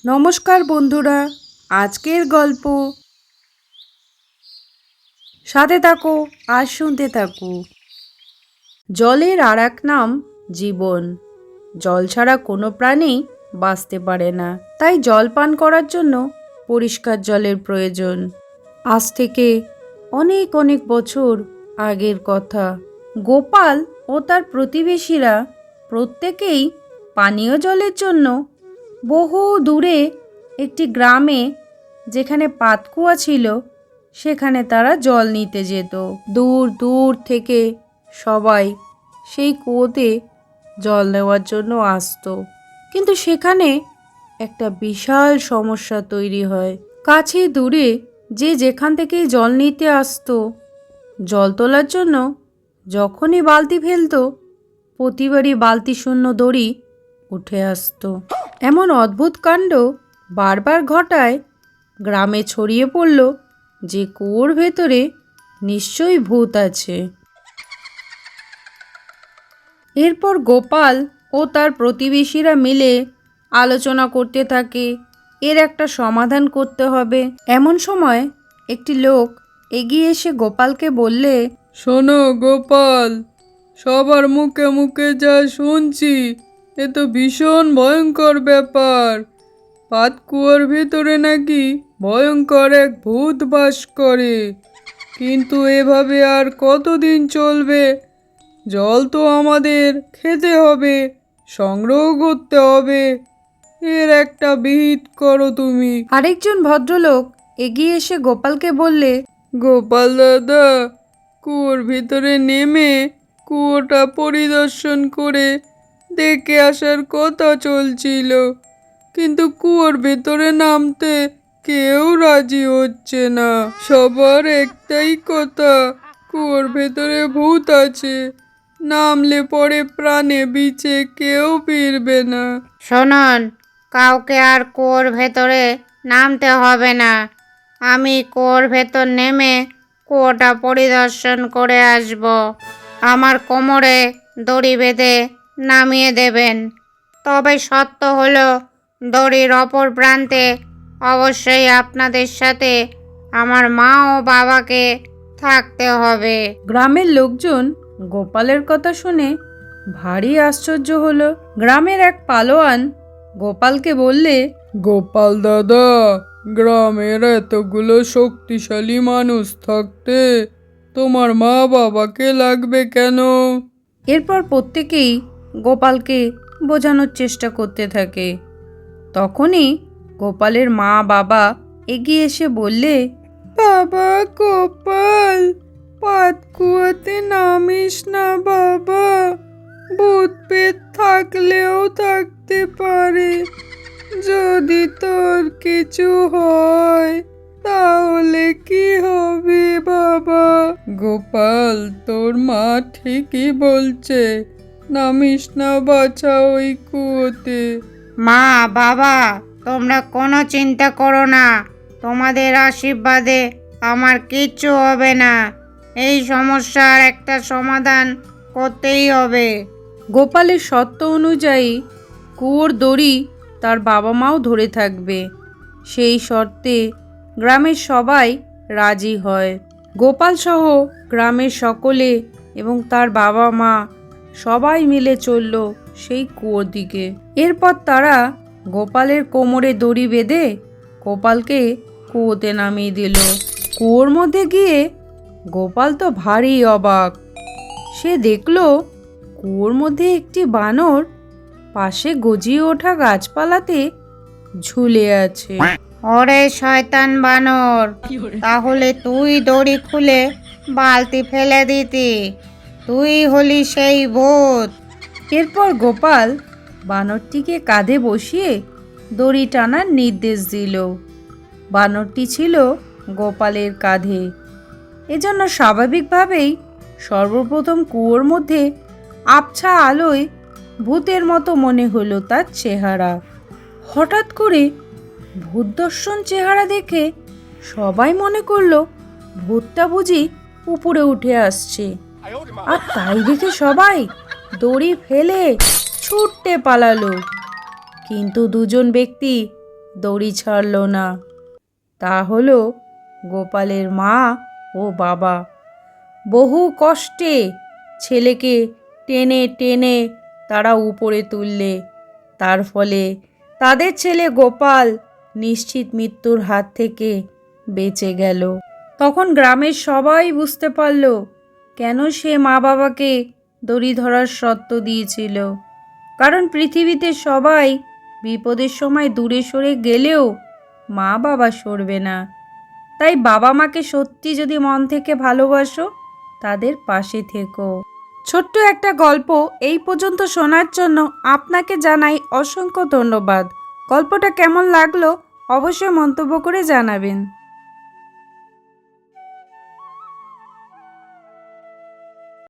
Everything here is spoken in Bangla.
নমস্কার বন্ধুরা, আজকের গল্প সাথে থাকো আর শুনতে থাকো। জলের আর এক নাম জীবন। জল ছাড়া কোনো প্রাণী বাঁচতে পারে না, তাই জল পান করার জন্য পরিষ্কার জলের প্রয়োজন। আজ থেকে অনেক অনেক বছর আগের কথা। গোপাল ও তার প্রতিবেশীরা প্রত্যেকেই পানীয় জলের জন্য বহু দূরে একটি গ্রামে, যেখানে পাতকুয়া ছিল, সেখানে তারা জল নিতে যেত। দূর দূর থেকে সবাই সেই কুয়োতে জল নেওয়ার জন্য আসতো, কিন্তু সেখানে একটা বিশাল সমস্যা তৈরি হয়। কাছে দূরে যে যেখান থেকেই জল নিতে আসতো, জল তোলার জন্য যখনই বালতি ফেলতো, প্রতিবারই বালতি শূন্য দড়ি উঠে আসতো। এমন অদ্ভুত কাণ্ড বারবার ঘটায় গ্রামে ছড়িয়ে পড়ল যে কুয়োর ভেতরে নিশ্চয়ই ভূত আছে। এরপর গোপাল ও তার প্রতিবেশীরা মিলে আলোচনা করতে থাকে, এর একটা সমাধান করতে হবে। এমন সময় একটি লোক এগিয়ে এসে গোপালকে বললে, শোনো গোপাল, সবার মুখে মুখে যা শুনছি এ তো ভীষণ ভয়ঙ্কর ব্যাপার। পাতকুয়োর ভেতরে নাকি ভয়ঙ্কর এক ভূত বাস করে। কিন্তু এভাবে আর কতদিন চলবে? জল তো আমাদের খেতে হবে, সংগ্রহ করতে হবে। এর একটা বিহিত করো তুমি। আরেকজন ভদ্রলোক এগিয়ে এসে গোপালকে বললে, গোপাল দাদা, কুয়োর ভিতরে নেমে কুয়োটা পরিদর্শন করে দেখে আসার কথা চলছিল, কিন্তু কুয়োর ভেতরে নামতে কেউ রাজি হচ্ছে না। সবার একটাই কথা, কুয়োর ভেতরে ভূত আছে, নামলে পরে প্রাণে বিচে কেউ ফিরবে না। শুনুন, কাউকে আর কুয়োর ভেতরে নামতে হবে না। আমি কুয়োর ভেতর নেমে কুয়োটা পরিদর্শন করে আসব। আমার কোমরে দড়ি বেঁধে নামিয়ে দেবেন। তবে শর্ত হলো, দড়ির অপর প্রান্তে অবশ্যই আপনাদের সাথে আমার মা ও বাবাকে থাকতে হবে। গ্রামের লোকজন গোপালের কথা শুনে ভারী আশ্চর্য হলো। গ্রামের এক পালোয়ান গোপালকে বললে, গোপাল দাদা, গ্রামের এতগুলো শক্তিশালী মানুষ থাকতে তোমার মা বাবাকে লাগবে কেন? এরপর প্রত্যেকেই গোপালকে বোঝানোর চেষ্টা করতে থাকে। তখনই গোপালের মা বাবা এগিয়ে এসে বললে, বাবা গোপাল, পাতকুয়াতে নামিস না বাবা, ভূত পেট থাকলেও থাকতে পারে। যদি তোর কিছু হয় তাহলে কি হবে বাবা? গোপাল, তোর মা ঠিকই বলছে, নামিস না বাছা ওই কুয়োতে। মা বাবা, তোমরা কোনো চিন্তা করো না। তোমাদের আশীর্বাদে আমার কিচ্ছু হবে না। এই সমস্যার একটা সমাধান করতেই হবে। গোপালের শর্ত অনুযায়ী কুয়োর দড়ি তার বাবা মাও ধরে থাকবে। সেই শর্তে গ্রামের সবাই রাজি হয়। গোপাল সহ গ্রামের সকলে এবং তার বাবা মা সবাই মিলে চলল সেই কুয়োর দিকে। এরপর তারা গোপালের কোমরে দড়ি বেঁধে গোপালকে কুয়োতে নামিয়ে দিল। কুয়োর মধ্যে গিয়ে গোপাল তো ভারী অবাক। সে দেখল কুয়োর মধ্যে একটি বানর পাশে গজিয়ে ওঠা গাছপালাতে ঝুলে আছে। ওরে শয়তান বানর, তাহলে তুই দড়ি খুলে বালতি ফেলে দিতি। তুই হলি সেই ভূত। এরপর গোপাল বানরটিকে কাঁধে বসিয়ে দড়ি টানার নির্দেশ দিল। বানরটি ছিল গোপালের কাঁধে। এজন্য স্বাভাবিকভাবেই সর্বপ্রথম কুয়োর মধ্যে আবছা আলোয় ভূতের মতো মনে হলো তার চেহারা। হঠাৎ করে ভূত দর্শন চেহারা দেখে সবাই মনে করলো ভূতটা বুঝি উপরে উঠে আসছে, আর তাই দেখে সবাই দড়ি ফেলে ছুটতে পালালো। কিন্তু দুজন ব্যক্তি দড়ি ছাড়ল না। তা হলো গোপালের মা ও বাবা। বহু কষ্টে ছেলেকে টেনে টেনে তারা উপরে তুললে। তার ফলে তাদের ছেলে গোপাল নিশ্চিত মৃত্যুর হাত থেকে বেঁচে গেল। তখন গ্রামের সবাই বুঝতে পারল কেন সে মা বাবাকে দড়ি ধরার শর্ত দিয়েছিল। কারণ পৃথিবীতে সবাই বিপদের সময় দূরে সরে গেলেও মা বাবা সরবে না। তাই বাবা মাকে সত্যি যদি মন থেকে ভালোবাসো, তাদের পাশে থেকো। ছোট্ট একটা গল্প এই পর্যন্ত শোনার জন্য আপনাকে জানাই অসংখ্য ধন্যবাদ। গল্পটা কেমন লাগলো অবশ্যই মন্তব্য করে জানাবেন।